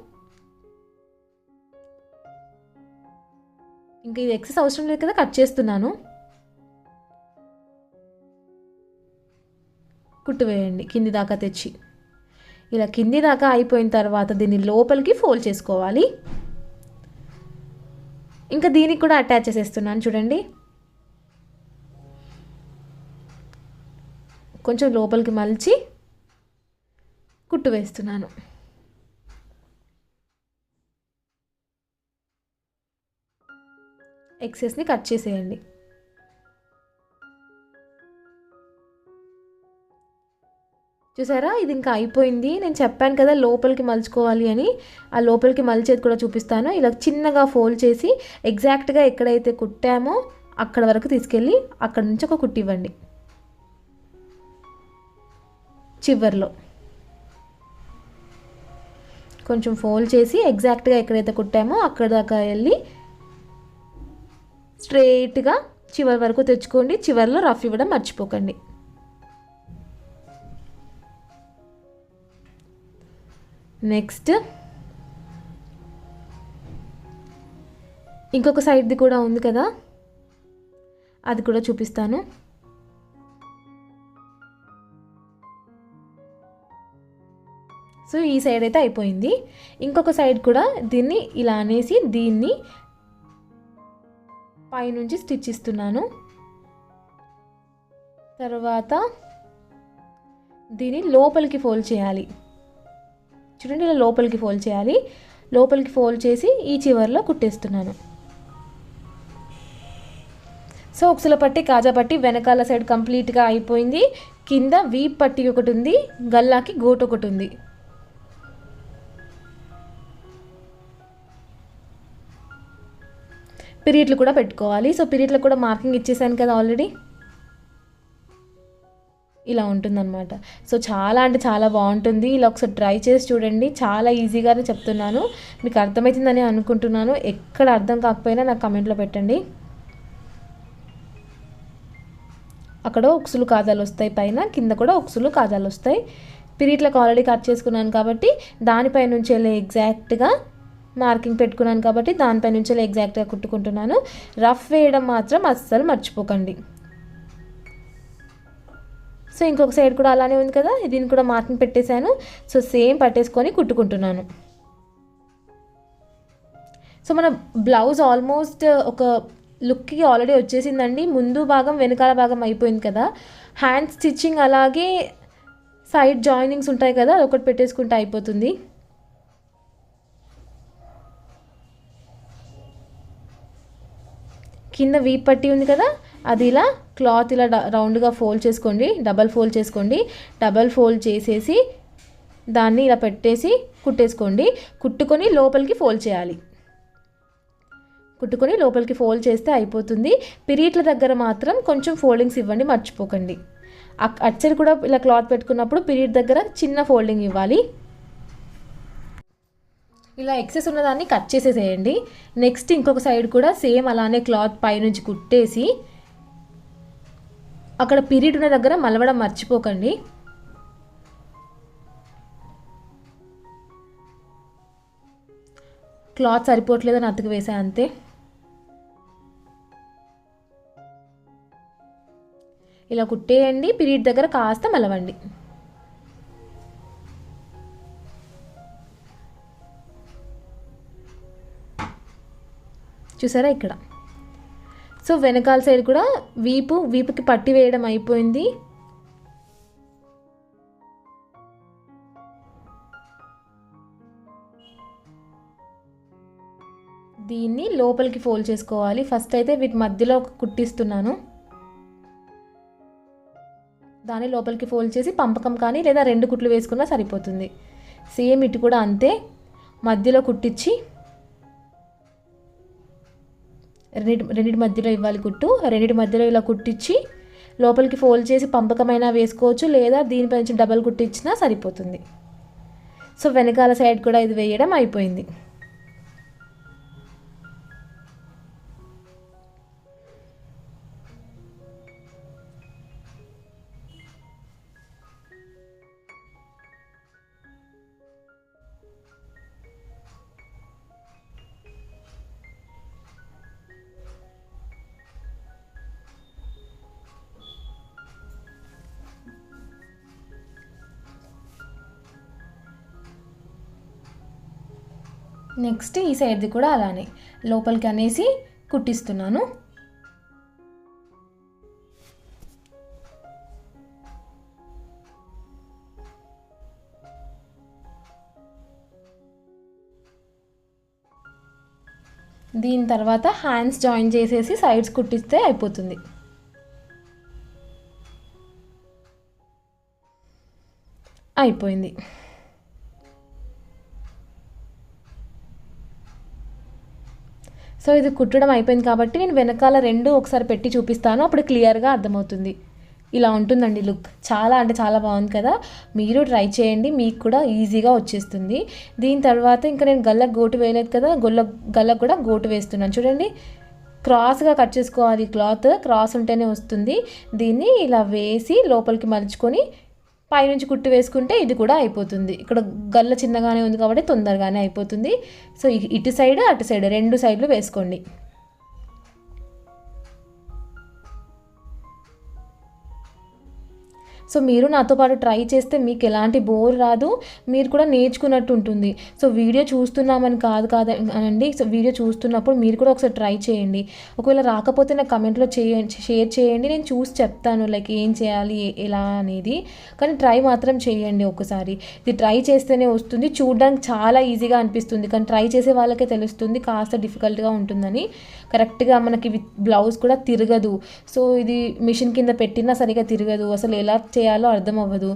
ఇంకా ఇది ఎక్సెస్ అవసరం లేదు కదా, కట్ చేస్తున్నాను. కుట్టు వేయండి కింది దాకా తెచ్చి. ఇలా కింది దాకా అయిపోయిన తర్వాత దీన్ని లోపలికి ఫోల్డ్ చేసుకోవాలి. ఇంకా దీనికి కూడా అటాచ్ చేసేస్తున్నాను చూడండి. కొంచెం లోపలికి మలిచి కుట్టు వేస్తున్నాను. ఎక్సెస్ని కట్ చేసేయండి. చూసారా, ఇది ఇంకా అయిపోయింది. నేను చెప్పాను కదా లోపలికి మలుచుకోవాలి అని, ఆ లోపలికి మలిచేది కూడా చూపిస్తాను. ఇలా చిన్నగా ఫోల్డ్ చేసి ఎగ్జాక్ట్గా ఎక్కడైతే కుట్టామో అక్కడ వరకు తీసుకెళ్ళి అక్కడ నుంచి ఒక కుట్టు ఇవ్వండి. చివర్లో కొంచెం ఫోల్డ్ చేసి ఎగ్జాక్ట్గా ఎక్కడైతే కుట్టామో అక్కడ దాకా వెళ్ళి స్ట్రైట్గా చివరి వరకు తెచ్చుకోండి. చివర్లో రఫ్ ఇవ్వడం మర్చిపోకండి. నెక్స్ట్ ఇంకొక సైడ్ది కూడా ఉంది కదా, అది కూడా చూపిస్తాను. సో ఈ సైడ్ అయితే అయిపోయింది. ఇంకొక సైడ్ కూడా దీన్ని ఇలా అనేసి దీన్ని పైనుంచి స్టిచ్ ఇస్తున్నాను. తర్వాత దీన్ని లోపలికి ఫోల్డ్ చేయాలి. చూడండి, ఇలా లోపలికి ఫోల్డ్ చేయాలి. లోపలికి ఫోల్డ్ చేసి ఈ చివర్లో కుట్టేస్తున్నాను. సో ఉక్సుల పట్టి కాజా పట్టి వెనకాల సైడ్ కంప్లీట్గా అయిపోయింది. కింద వీప్ పట్టి ఒకటి ఉంది, గల్లాకి గోటు ఒకటి ఉంది. పిరియట్లు కూడా పెట్టుకోవాలి. సో పిరియట్లకు కూడా మార్కింగ్ ఇచ్చేసాను కదా ఆల్రెడీ. ఇలా ఉంటుందన్నమాట. సో చాలా అంటే చాలా బాగుంటుంది. ఇలా ఒకసారి ట్రై చేసి చూడండి. చాలా ఈజీగానే చెప్తున్నాను, మీకు అర్థమవుతుందని అనుకుంటున్నాను. ఎక్కడ అర్థం కాకపోయినా నాకు కమెంట్లో పెట్టండి. అక్కడ ఉక్సులు కాజాలు వస్తాయి పైన, కింద కూడా ఉక్సులు కాజాలు వస్తాయి. పిరియట్లకు ఆల్రెడీ కట్ చేసుకున్నాను కాబట్టి దానిపై నుంచి ఎగ్జాక్ట్గా మార్కింగ్ పెట్టుకున్నాను కాబట్టి దానిపై నుంచి ఎగ్జాక్ట్గా కుట్టుకుంటున్నాను. రఫ్ వేయడం మాత్రం అస్సలు మర్చిపోకండి. సో ఇంకొక సైడ్ కూడా అలానే ఉంది కదా, దీన్ని కూడా మార్కింగ్ పెట్టేశాను. సో సేమ్ పట్టేసుకొని కుట్టుకుంటున్నాను. సో మన బ్లౌజ్ ఆల్మోస్ట్ ఒక లుక్కి ఆల్రెడీ వచ్చేసిందండి. ముందు భాగం వెనకాల భాగం అయిపోయింది కదా. హ్యాండ్ స్టిచ్చింగ్ అలాగే సైడ్ జాయినింగ్స్ ఉంటాయి కదా, అదొకటి పెట్టేసుకుంటే అయిపోతుంది. కింద వీప్ పట్టి ఉంది కదా, అది ఇలా క్లాత్ ఇలా రౌండ్గా ఫోల్డ్ చేసుకోండి, డబల్ ఫోల్డ్ చేసుకోండి. డబల్ ఫోల్డ్ చేసేసి దాన్ని ఇలా పెట్టేసి కుట్టేసుకోండి. కుట్టుకొని లోపలికి ఫోల్డ్ చేయాలి. కుట్టుకొని లోపలికి ఫోల్డ్ చేస్తే అయిపోతుంది. పిరీట్ల దగ్గర మాత్రం కొంచెం ఫోల్డింగ్స్ ఇవ్వండి, మర్చిపోకండి. అచ్చడి కూడా ఇలా క్లాత్ పెట్టుకున్నప్పుడు పిరీట్ దగ్గర చిన్న ఫోల్డింగ్ ఇవ్వాలి. ఇలా ఎక్సెస్ ఉన్నదాన్ని కట్ చేసేసేయండి. నెక్స్ట్ ఇంకొక సైడ్ కూడా సేమ్ అలానే క్లాత్ పైనుంచి కుట్టేసి అక్కడ పిరీట్ ఉన్న దగ్గర మలవడం మర్చిపోకండి. క్లాత్ సరిపోవట్లేదని అతుకు వేసా అంతే. ఇలా కుట్టేయండి, పిరీట్ దగ్గర కాస్త మలవండి. చూసారా ఇక్కడ. సో వెనకాల సైడ్ కూడా వీపుకి పట్టి వేయడం అయిపోయింది. దీన్ని లోపలికి ఫోల్డ్ చేసుకోవాలి. ఫస్ట్ అయితే వీటి మధ్యలో ఒక కుట్టిస్తున్నాను. దాన్ని లోపలికి ఫోల్డ్ చేసి పంపకం కానీ లేదా 2 కుట్లు వేసుకున్నా సరిపోతుంది. సేమ్ ఇటు కూడా అంతే, మధ్యలో కుట్టించి రెండింటి మధ్యలో ఇవ్వాలి కుట్టు. రెండింటి మధ్యలో ఇలా కుట్టించి లోపలికి ఫోల్డ్ చేసి పంపకమైనా వేసుకోవచ్చు, లేదా దీనిపై నుంచి డబల్ కుట్టించినా సరిపోతుంది. సో వెనకాల సైడ్ కూడా ఇది వేయడం అయిపోయింది. నెక్స్ట్ ఈ సైడ్ది కూడా అలానే లోపలికి అనేసి కుట్టిస్తున్నాను. దీని తర్వాత హ్యాండ్స్ జాయిన్ చేసేసి సైడ్స్ కుట్టిస్తే అయిపోతుంది. అయిపోయింది. సో ఇది కుట్టడం అయిపోయింది కాబట్టి నేను వెనకాల 2 ఒకసారి పెట్టి చూపిస్తాను, అప్పుడు క్లియర్గా అర్థమవుతుంది. ఇలా ఉంటుందండి లుక్. చాలా అంటే చాలా బాగుంది కదా. మీరు ట్రై చేయండి, మీకు కూడా ఈజీగా వచ్చేస్తుంది. దీని తర్వాత ఇంకా నేను గల్లకు గోటు వేయలేదు కదా, గల్లకు కూడా గోటు వేస్తున్నాను. చూడండి, క్రాస్గా కట్ చేసుకోవాలి. క్లాత్ క్రాస్ ఉంటేనే వస్తుంది. దీన్ని ఇలా వేసి లోపలికి మలుచుకొని పైనుంచి కుట్టు వేసుకుంటే ఇది కూడా అయిపోతుంది. ఇక్కడ గల్ల చిన్నగానే ఉంది కాబట్టి తొందరగానే అయిపోతుంది. సో ఇటు సైడ్ అటు సైడ్ 2 సైడ్లు వేసుకోండి. సో మీరు నాతో పాటు ట్రై చేస్తే మీకు ఎలాంటి బోర్ రాదు, మీరు కూడా నేర్చుకున్నట్టు ఉంటుంది. సో వీడియో చూస్తున్నామని కాదండి. సో వీడియో చూస్తున్నప్పుడు మీరు కూడా ఒకసారి ట్రై చేయండి. ఒకవేళ రాకపోతే నాకు కమెంట్లో షేర్ చేయండి, నేను చూసి చెప్తాను లైక్ ఏం చేయాలి ఎలా అనేది. కానీ ట్రై మాత్రం చేయండి ఒకసారి. ఇది ట్రై చేస్తేనే వస్తుంది. చూడడానికి చాలా ఈజీగా అనిపిస్తుంది, కానీ ట్రై చేసే వాళ్ళకే తెలుస్తుంది కాస్త డిఫికల్ట్గా ఉంటుందని. కరెక్ట్గా మనకి బ్లౌజ్ కూడా తిరగదు. సో ఇది మిషన్ కింద పెట్టినా సరిగా తిరగదు, అసలు ఎలా చేయాలో అర్థం అవ్వదు.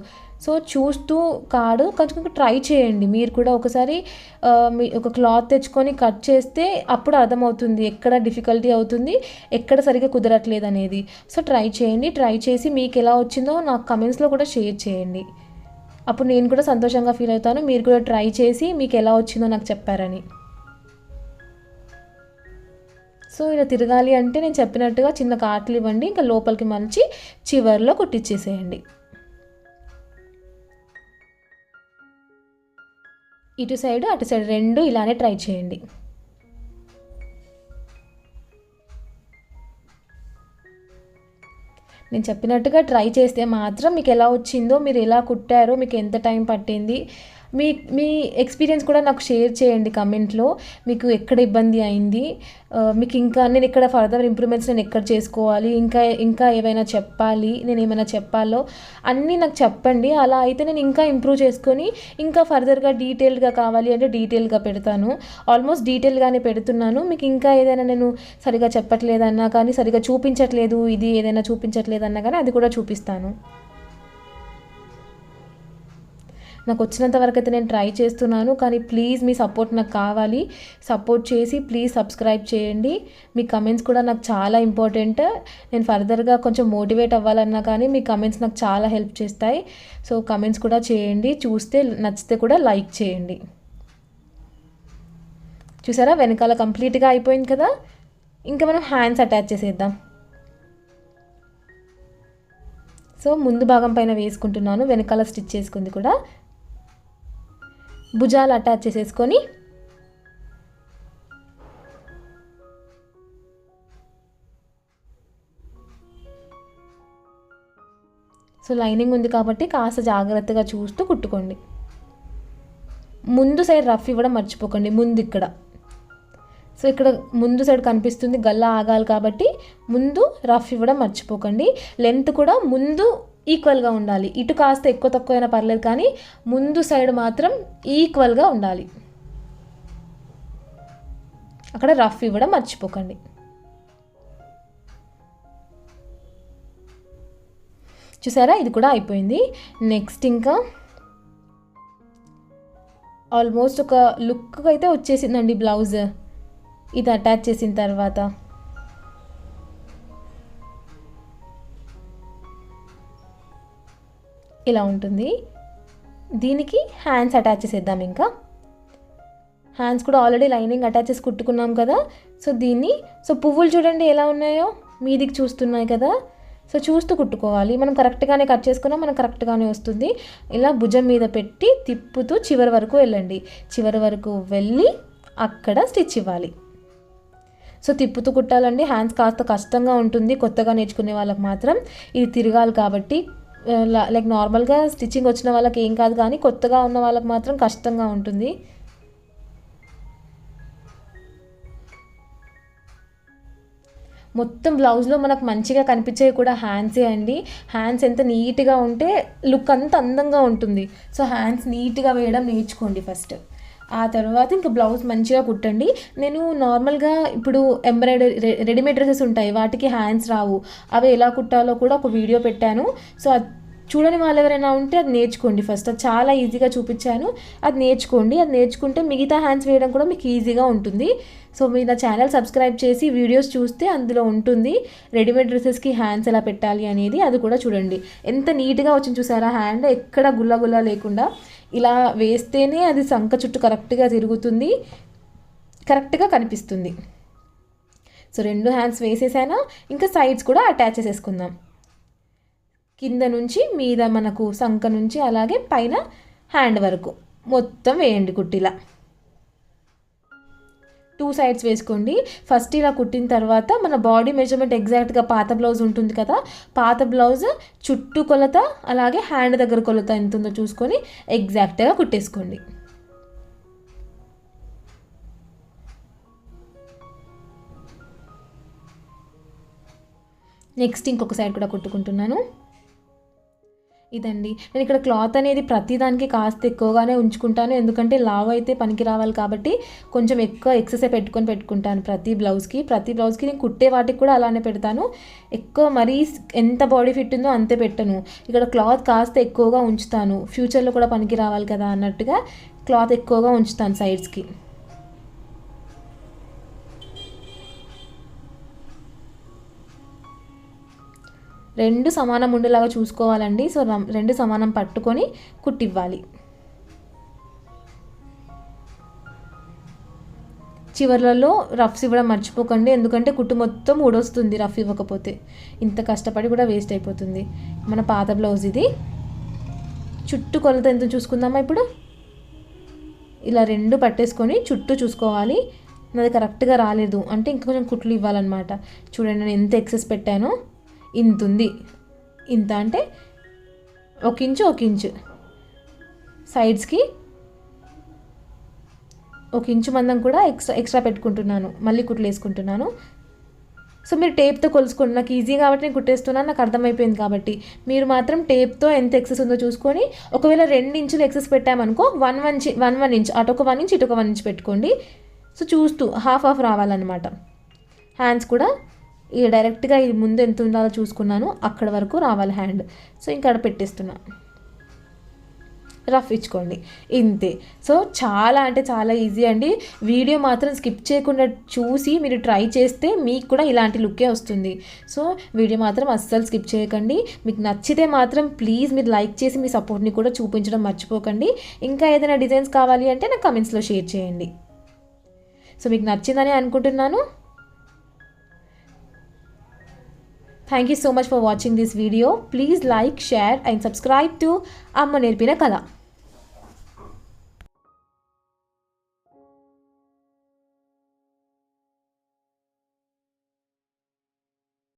సో చూస్తూ కొంచెం ట్రై చేయండి. మీరు కూడా ఒకసారి ఒక క్లాత్ తెచ్చుకొని కట్ చేస్తే అప్పుడు అర్థమవుతుంది ఎక్కడ డిఫికల్టీ అవుతుంది, ఎక్కడ సరిగా కుదరట్లేదు అనేది. సో ట్రై చేయండి. ట్రై చేసి మీకు ఎలా వచ్చిందో నాకు కమెంట్స్లో కూడా షేర్ చేయండి. అప్పుడు నేను కూడా సంతోషంగా ఫీల్ అవుతాను, మీరు కూడా ట్రై చేసి మీకు ఎలా వచ్చిందో నాకు చెప్పారని. సో ఇలా తిరగాలి అంటే నేను చెప్పినట్టుగా చిన్న కాట్లు ఇవ్వండి, ఇంకా లోపలికి మలిచి చివర్లో కుట్టించేసేయండి. ఇటు సైడ్ అటు సైడ్ 2 ఇలానే ట్రై చేయండి. నేను చెప్పినట్టుగా ట్రై చేస్తే మాత్రం మీకు ఎలా వచ్చిందో, మీరు ఎలా కుట్టారో, మీకు ఎంత టైం పట్టింది, మీ ఎక్స్పీరియన్స్ కూడా నాకు షేర్ చేయండి కమెంట్లో. మీకు ఎక్కడ ఇబ్బంది అయింది, మీకు ఇంకా నేను ఇక్కడ ఫర్దర్ ఇంప్రూవ్మెంట్స్ నేను ఎక్కడ చేసుకోవాలి, ఇంకా ఏమైనా చెప్పాలి, నేను ఏమైనా చెప్పాలో అన్నీ నాకు చెప్పండి. అలా అయితే నేను ఇంకా ఇంప్రూవ్ చేసుకొని ఇంకా ఫర్దర్గా డీటెయిల్గా కావాలి అంటే డీటెయిల్గా పెడతాను. ఆల్మోస్ట్ డీటెయిల్గానే పెడుతున్నాను. మీకు ఇంకా ఏదైనా నేను సరిగా చెప్పట్లేదన్నా కానీ, సరిగా చూపించట్లేదు, ఇది ఏదైనా చూపించట్లేదన్నా కానీ అది కూడా చూపిస్తాను. నాకు వచ్చినంత వరకు అయితే నేను ట్రై చేస్తున్నాను. కానీ ప్లీజ్ మీ సపోర్ట్ నాకు కావాలి. సపోర్ట్ చేసి ప్లీజ్ సబ్స్క్రైబ్ చేయండి. మీ కమెంట్స్ కూడా నాకు చాలా ఇంపార్టెంట్. నేను ఫర్దర్గా కొంచెం మోటివేట్ అవ్వాలన్నా కానీ మీ కమెంట్స్ నాకు చాలా హెల్ప్ చేస్తాయి. సో కమెంట్స్ కూడా చేయండి. చూస్తే నచ్చితే కూడా లైక్ చేయండి. చూసారా వెనకాల కంప్లీట్గా అయిపోయింది కదా. ఇంకా మనం హ్యాండ్స్ అటాచ్ చేసేద్దాం. సో ముందు భాగం పైన వేసుకుంటున్నాను, వెనకాల స్టిచ్ చేసుకుంది కూడా. భుజాలు అటాచ్ చేసేసుకొని సో లైనింగ్ ఉంది కాబట్టి కాస్త జాగ్రత్తగా చూస్తూ కుట్టుకోండి. ముందు సైడ్ రఫ్ ఇవ్వడం మర్చిపోకండి. ముందు ఇక్కడ సో ఇక్కడ ముందు సైడ్ కనిపిస్తుంది, గల్లా ఆగాలి కాబట్టి ముందు రఫ్ ఇవ్వడం మర్చిపోకండి. లెంత్ కూడా ముందు ఈక్వల్గా ఉండాలి. ఇటు కాస్త ఎక్కువ తక్కువ అయినా పర్లేదు, కానీ ముందు సైడ్ మాత్రం ఈక్వల్గా ఉండాలి. అక్కడ రఫ్ ఇవ్వడం మర్చిపోకండి. చూసారా ఇది కూడా అయిపోయింది. నెక్స్ట్ ఇంకా ఆల్మోస్ట్ ఒక లుక్ అయితే వచ్చేసిందండి బ్లౌజ్. ఇది అటాచ్ చేసిన తర్వాత ఇలా ఉంటుంది. దీనికి హ్యాండ్స్ అటాచ్ చేసేద్దాం. ఇంకా హ్యాండ్స్ కూడా ఆల్రెడీ లైనింగ్ అటాచ్ చేసి కుట్టుకున్నాం కదా. సో దీన్ని పువ్వులు చూడండి ఎలా ఉన్నాయో, మీదికి చూస్తున్నాయి కదా. సో చూస్తూ కుట్టుకోవాలి. మనం కరెక్ట్గానే కట్ చేసుకున్నాం, మనకు కరెక్ట్గానే వస్తుంది. ఇలా భుజం మీద పెట్టి తిప్పుతూ చివరి వరకు వెళ్ళండి. చివరి వరకు వెళ్ళి అక్కడ స్టిచ్ ఇవ్వాలి. సో తిప్పుతూ కుట్టాలండి. హ్యాండ్స్ కాస్త కష్టంగా ఉంటుంది కొత్తగా నేర్చుకునే వాళ్ళకి మాత్రం. ఇది తిరగాలి కాబట్టి లైక్ నార్మల్గా స్టిచ్చింగ్ వచ్చిన వాళ్ళకి ఏం కాదు, కానీ కొత్తగా ఉన్న వాళ్ళకి మాత్రం కష్టంగా ఉంటుంది. మొత్తం బ్లౌజ్లో మనకు మంచిగా కనిపించేవి కూడా హ్యాండ్సే అండి. హ్యాండ్స్ ఎంత నీట్గా ఉంటే లుక్ అంత అందంగా ఉంటుంది. సో హ్యాండ్స్ నీట్గా వేయడం నేర్చుకోండి ఫస్ట్. ఆ తర్వాత ఇంకా బ్లౌజ్ మంచిగా కుట్టండి. నేను నార్మల్గా ఇప్పుడు ఎంబ్రాయిడరీ రెడీమేడ్ డ్రెస్సెస్ ఉంటాయి, వాటికి హ్యాండ్స్ రావు. అవి ఎలా కుట్టాలో కూడా ఒక వీడియో పెట్టాను. సో అది చూడని వాళ్ళు ఎవరైనా ఉంటే అది నేర్చుకోండి ఫస్ట్. అది చాలా ఈజీగా చూపించాను, అది నేర్చుకోండి. అది నేర్చుకుంటే మిగతా హ్యాండ్స్ వేయడం కూడా మీకు ఈజీగా ఉంటుంది. సో మీరు నా ఛానల్ సబ్స్క్రైబ్ చేసి వీడియోస్ చూస్తే అందులో ఉంటుంది రెడీమేడ్ డ్రెస్సెస్కి హ్యాండ్స్ ఎలా పెట్టాలి అనేది. అది కూడా చూడండి. ఎంత నీట్గా వచ్చింది చూసారా హ్యాండ్, ఎక్కడ గుల్ల గుల్ల లేకుండా. ఇలా వేస్తేనే అది సంక చుట్టూ కరెక్ట్గా తిరుగుతుంది, కరెక్ట్గా కనిపిస్తుంది. సో 2 హ్యాండ్స్ వేసేసానా. ఇంకా సైడ్స్ కూడా అటాచ్ చేసేసుకుందాం. కింద నుంచి మీద మనకు సంక నుంచి అలాగే పైన హ్యాండ్ వరకు మొత్తం వేయండి కుట్టిలా. 2 సైడ్స్ వేసుకోండి. ఫస్ట్ ఇలా కుట్టిన తర్వాత మన బాడీ మెజర్మెంట్ ఎగ్జాక్ట్గా పాత బ్లౌజ్ ఉంటుంది కదా, పాత బ్లౌజ్ చుట్టూ కొలత అలాగే హ్యాండ్ దగ్గర కొలత ఎంత ఉందో చూసుకొని ఎగ్జాక్ట్గా కుట్టేసుకోండి. నెక్స్ట్ ఇంకొక సైడ్ కూడా కుట్టుకుంటున్నాను. ఇదండి నేను ఇక్కడ క్లాత్ అనేది ప్రతిదానికి కాస్త ఎక్కువగానే ఉంచుకుంటాను, ఎందుకంటే లావ్ అయితే పనికి రావాలి కాబట్టి కొంచెం ఎక్కువ ఎక్సెస్ పెట్టుకుంటాను ప్రతి బ్లౌజ్కి. నేను కుట్టే వాటికి కూడా అలానే పెడతాను. ఎక్కువ మరీ ఎంత బాడీ ఫిట్ ఉందో అంతే పెట్టను. ఇక్కడ క్లాత్ కాస్త ఎక్కువగా ఉంచుతాను, ఫ్యూచర్లో కూడా పనికి రావాలి కదా అన్నట్టుగా క్లాత్ ఎక్కువగా ఉంచుతాను సైడ్స్కి. రెండు సమానం ఉండేలాగా చూసుకోవాలండి. సో 2 సమానం పట్టుకొని కుట్టివ్వాలి. చివర్లలో రఫ్స్ ఇవ్వడం మర్చిపోకండి, ఎందుకంటే కుట్టు మొత్తం ఊడొస్తుంది రఫ్ ఇవ్వకపోతే. ఇంత కష్టపడి కూడా వేస్ట్ అయిపోతుంది. మన పాత బ్లౌజ్ ఇది. చుట్టూ కొలత ఎంత చూసుకుందామా ఇప్పుడు. ఇలా 2 పట్టేసుకొని చుట్టూ చూసుకోవాలి. నాది కరెక్ట్గా రాలేదు అంటే ఇంకా కొంచెం కుట్లు ఇవ్వాలన్నమాట. చూడండి నేను ఎంత ఎక్సెస్ పెట్టానో, ఇంత ఉంది. ఇంత అంటే 1 ఇంచు సైడ్స్కి 1 ఇంచు మందం కూడా ఎక్స్ట్రా పెట్టుకుంటున్నాను, మళ్ళీ కుట్లు వేసుకుంటున్నాను. సో మీరు టేప్తో కొలుసుకోండి. నాకు ఈజీ కాబట్టి నేను కుట్టేస్తున్నాను, నాకు అర్థమైపోయింది కాబట్టి. మీరు మాత్రం టేప్తో ఎంత ఎక్సెస్ ఉందో చూసుకొని, ఒకవేళ 2 ఇంచులు ఎక్సెస్ పెట్టామనుకో 1 ఇంచ్ అటు ఒక 1 ఇంచ్ ఇటు ఒక 1 ఇంచ్ పెట్టుకోండి. సో చూస్తూ హాఫ్ రావాలన్నమాట. హ్యాండ్స్ కూడా ఇక డైరెక్ట్గా ఇది ముందు ఎంత ఉండాలో చూసుకున్నాను, అక్కడ వరకు రావాలి హ్యాండ్. సో ఇంకా అక్కడ పెట్టేస్తున్నా. రఫ్ ఇచ్చుకోండి, ఇంతే. సో చాలా అంటే చాలా ఈజీ అండి. వీడియో మాత్రం స్కిప్ చేయకుండా చూసి మీరు ట్రై చేస్తే మీకు కూడా ఇలాంటి లుక్కే వస్తుంది. సో వీడియో మాత్రం అస్సలు స్కిప్ చేయకండి. మీకు నచ్చితే మాత్రం ప్లీజ్ మీరు లైక్ చేసి మీ సపోర్ట్ని కూడా చూపించడం మర్చిపోకండి. ఇంకా ఏదైనా డిజైన్స్ కావాలి అంటే నాకు కమెంట్స్లో షేర్ చేయండి. సో మీకు నచ్చిందని అనుకుంటున్నాను. Thank you so much for watching this video. Please like, share and subscribe to Amma Nerpina Kala.